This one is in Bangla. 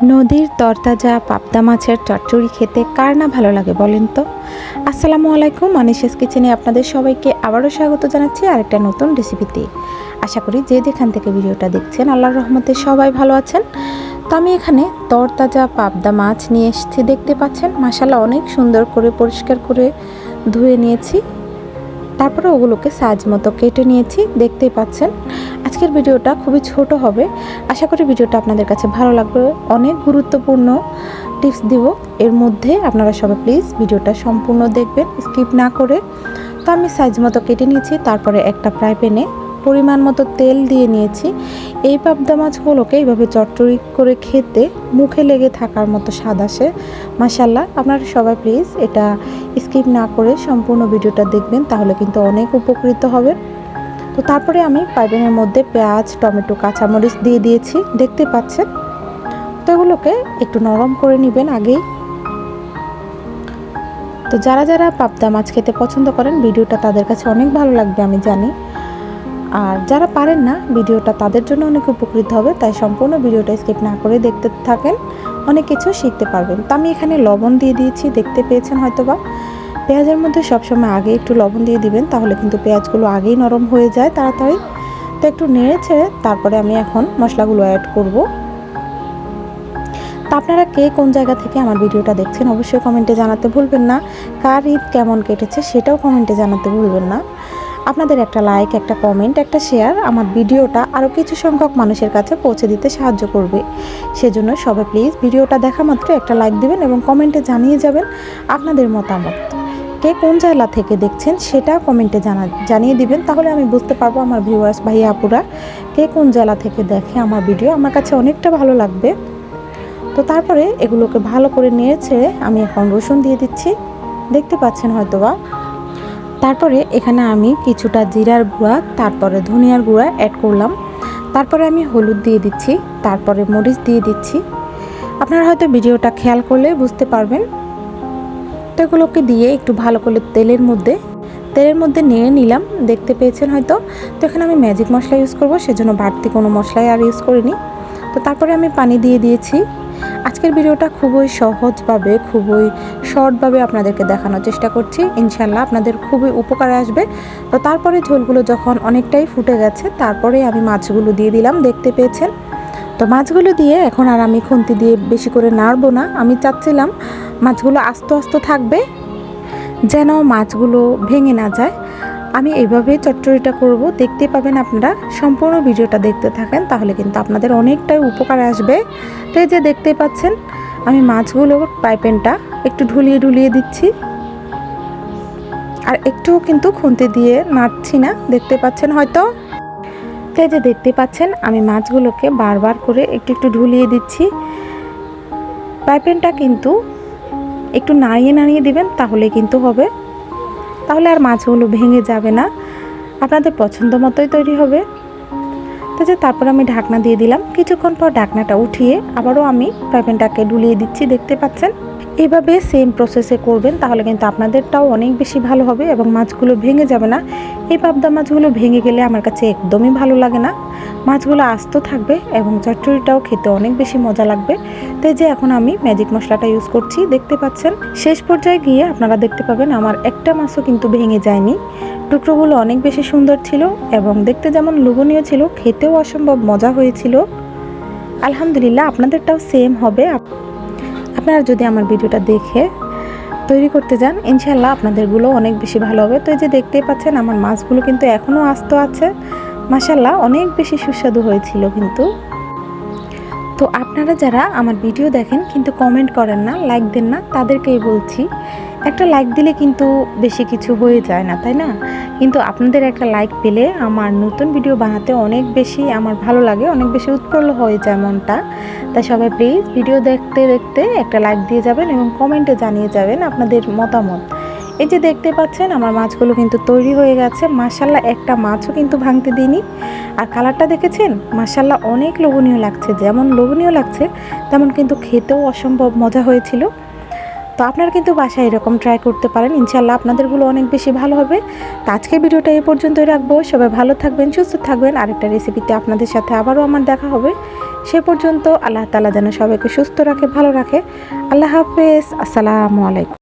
নদীর তরতাজা পাবদা মাছের চচ্চড়ি খেতে কার না ভালো লাগে বলেন তো। আসসালামু আলাইকুম, মানিশাস কিচেনে আপনাদের সবাইকে আবারও স্বাগত জানাচ্ছি আরেকটা নতুন রেসিপিতে। আশা করি যে যেখান থেকে ভিডিওটা দেখছেন আল্লাহর রহমতে সবাই ভালো আছেন। তো আমি এখানে তরতাজা পাবদা মাছ নিয়ে এসেছি, দেখতে পাচ্ছেন মাশাআল্লাহ অনেক সুন্দর করে পরিষ্কার করে ধুয়ে নিয়েছি। তারপরে ওগুলোকে সাইজ মতো কেটে নিয়েছি, দেখতেই পাচ্ছেন। আজকের ভিডিওটা খুবই ছোট হবে, আশা করি ভিডিওটা আপনাদের কাছে ভালো লাগবে। অনেক গুরুত্বপূর্ণ টিপস দিব এর মধ্যে, আপনারা সবাই প্লিজ ভিডিওটা সম্পূর্ণ দেখবেন, স্কিপ না করে। তো আমি সাইজ মতো কেটে নিয়েছি, তারপরে একটা ফ্রাই প্যানে পরিমাণ মতো তেল দিয়ে নিয়েছি। এই পাবদা মাছগুলোকে এইভাবে চটচড়ি করে খেতে মুখে লেগে থাকার মতো স্বাদ আসে মাশাআল্লাহ। আপনারা সবাই প্লিজ এটা স্কিপ না করে সম্পূর্ণ ভিডিওটা দেখবেন, তাহলে কিন্তু অনেক উপকৃত হবেন। তো তারপরে আমি ফ্রাই প্যানের মধ্যে পেঁয়াজ, টমেটো, কাঁচামরিচ দিয়ে দিয়েছি, দেখতে পাচ্ছেন। তো এগুলোকে একটু নরম করে নেবেন আগেই। তো যারা যারা পাবদা মাছ খেতে পছন্দ করেন ভিডিওটা তাদের কাছে অনেক ভালো লাগবে আমি জানি, আর যারা পারেন না ভিডিওটা তাদের জন্য অনেক উপকৃত হবে, তাই সম্পূর্ণ ভিডিওটা স্কিপ না করে দেখতে থাকেন, অনেক কিছু শিখতে পারবেন। তো আমি এখানে লবণ দিয়ে দিয়েছি, দেখতে পেয়েছেন হয়তোবা। পেঁয়াজের মধ্যে সবসময় আগে একটু লবণ দিয়ে দিবেন, তাহলে কিন্তু পেঁয়াজগুলো আগেই নরম হয়ে যায় তাড়াতাড়ি। তো একটু নেড়ে ছেড়ে তারপরে আমি এখন মশলাগুলো অ্যাড করব। তো আপনারা কে কোন জায়গা থেকে আমার ভিডিওটা দেখছেন অবশ্যই কমেন্টে জানাতে ভুলবেন না। কার ঈদ কেমন কেটেছে সেটাও কমেন্টে জানাতে ভুলবেন না। আপনাদের একটা লাইক, একটা কমেন্ট, একটা শেয়ার আমার ভিডিওটা আরও কিছু সংখ্যক মানুষের কাছে পৌঁছে দিতে সাহায্য করবে। সেজন্য সবাই প্লিজ ভিডিওটা দেখা মাত্র একটা লাইক দিবেন এবং কমেন্টে জানিয়ে যাবেন আপনাদের মতামত। কে কোন জেলা থেকে দেখছেন সেটা কমেন্টে জানিয়ে দিবেন, তাহলে আমি বুঝতে পারবো আমার ভিউয়ার্স ভাইয়া আপুরা কে কোন জেলা থেকে দেখে আমার ভিডিও, আমার কাছে অনেকটা ভালো লাগবে। তো তারপরে এগুলোকে ভালো করে নেড়ে ছেড়ে আমি এখন রসুন দিয়ে দিচ্ছি, দেখতে পাচ্ছেন হয়তোবা। তারপরে এখানে আমি কিছুটা জিরার গুঁড়া, তারপরে ধনিয়ার গুঁড়া অ্যাড করলাম। তারপরে আমি হলুদ দিয়ে দিচ্ছি, তারপরে মরিচ দিয়ে দিচ্ছি। আপনারা হয়তো ভিডিওটা খেয়াল করলে বুঝতে পারবেন। তো এগুলোকে দিয়ে একটু ভালো করে তেলের মধ্যে নেড়ে নিলাম, দেখতে পেয়েছেন হয়তো। তো এখানে আমি ম্যাজিক মশলা ইউজ করব, সেজন্য বাড়তি কোনো মশলাই আর ইউজ করিনি। তো তারপরে আমি পানি দিয়ে দিয়েছি। আজকের ভিডিওটা খুবই সহজভাবে, খুবই শর্টভাবে আপনাদেরকে দেখানোর চেষ্টা করছি, ইনশাল্লাহ আপনাদের খুবই উপকারে আসবে। তো তারপরে ঝোলগুলো যখন অনেকটাই ফুটে গেছে, তারপরে আমি মাছগুলো দিয়ে দিলাম, দেখতে পেয়েছেন। তো মাছগুলো দিয়ে এখন আর আমি খুন্তি দিয়ে বেশি করে নাড়বো না, আমি চাচ্ছিলাম মাছগুলো আস্তে আস্তে থাকবে যেন মাছগুলো ভেঙে না যায়। আমি এইভাবে চচ্চড়িটা করব, দেখতে পাবেন আপনারা। সম্পূর্ণ ভিডিওটা দেখতে থাকেন, তাহলে কিন্তু আপনাদের অনেকটাই উপকার আসবে। তো এই যে দেখতে পাচ্ছেন আমি মাছগুলোর ফ্রাই প্যানটা একটু ঢুলিয়ে দিচ্ছি, আর একটু কিন্তু খুন্তি দিয়ে নাড়ছি না, দেখতে পাচ্ছেন হয়তো। তো এই যে দেখতে পাচ্ছেন আমি মাছগুলোকে বারবার করে একটু ঢুলিয়ে দিচ্ছি। ফ্রাই প্যানটা কিন্তু একটু নাড়িয়ে দিবেন, তাহলে কিন্তু হবে, তাহলে আর মাছগুলো ভেঙে যাবে না, আপনাদের পছন্দ মতোই তৈরি হবে। তো যে তারপর আমি ঢাকনা দিয়ে দিলাম, কিছুক্ষণ পর ঢাকনাটা উঠিয়ে আবারও আমি ফ্রাই প্যানটাকে ঢুলিয়ে দিচ্ছি, দেখতে পাচ্ছেন। এইভাবে সেম প্রসেসে করবেন, তাহলে কিন্তু আপনাদেরটাও অনেক বেশি ভালো হবে এবং মাছগুলো ভেঙে যাবে না। এই পাবদা মাছগুলো ভেঙে গেলে আমার কাছে একদমই ভালো লাগে না, মাছগুলো আস্ত থাকবে এবং চচ্চড়িটাও খেতে অনেক বেশি মজা লাগবে। তো এই যে এখন আমি ম্যাজিক মশলাটা ইউজ করছি, দেখতে পাচ্ছেন। শেষ পর্যায়ে গিয়ে আপনারা দেখতে পাবেন আমার একটা মাছও কিন্তু ভেঙে যায়নি, টুকরোগুলো অনেক বেশি সুন্দর ছিল এবং দেখতে যেমন লোভনীয় ছিল, খেতেও অসম্ভব মজা হয়েছিল। আলহামদুলিল্লাহ আপনাদেরটাও সেম হবে। আপনারা যদি আমার ভিডিওটা দেখে তৈরি করতে যান, ইনশাল্লাহ আপনাদেরগুলো অনেক বেশি ভালো হবে। তো এই যে দেখতেই পাচ্ছেন আমার মাছগুলো কিন্তু এখনও আস্ত আছে, মাশাআল্লাহ অনেক বেশি সুস্বাদু হয়েছিল কিন্তু। তো আপনারা যারা আমার ভিডিও দেখেন কিন্তু কমেন্ট করেন না, লাইক দেন না, তাদেরকেই বলছি একটা লাইক দিলে কিন্তু বেশি কিছু হয়ে যায় না, তাই না? কিন্তু আপনাদের একটা লাইক পেলে আমার নতুন ভিডিও বানাতে অনেক বেশি আমার ভালো লাগে, অনেক বেশি উৎফুল্ল হয়ে যায় মনটা। তাই সবাই প্লিজ ভিডিও দেখতে দেখতে একটা লাইক দিয়ে যাবেন এবং কমেন্টে জানিয়ে যাবেন আপনাদের মতামত। এই যে দেখতে পাচ্ছেন আমার মাছগুলো কিন্তু তৈরি হয়ে গেছে, মাশাআল্লাহ একটা মাছও কিন্তু ভাঙতে দিইনি। আর কালারটা দেখেছেন, মাশাআল্লাহ অনেক লোভনীয় লাগছে, যেমন লোভনীয় লাগছে তেমন কিন্তু খেতেও অসম্ভব মজা হয়েছিল। তো আপনারা কিন্তু বাসায় এরকম ট্রাই করতে পারেন, ইনশাআল্লাহ আপনাদেরগুলো অনেক বেশি ভালো হবে। তো আজকের ভিডিওটা এই পর্যন্তই রাখবো, সবাই ভালো থাকবেন, সুস্থ থাকবেন। আরেকটা রেসিপিতে আপনাদের সাথে আবারও আমার দেখা হবে, সে পর্যন্ত আল্লাহ তাআলা যেন সবাইকে সুস্থ রাখে, ভালো রাখে। আল্লাহ হাফেজ। আসসালামু আলাইকুম।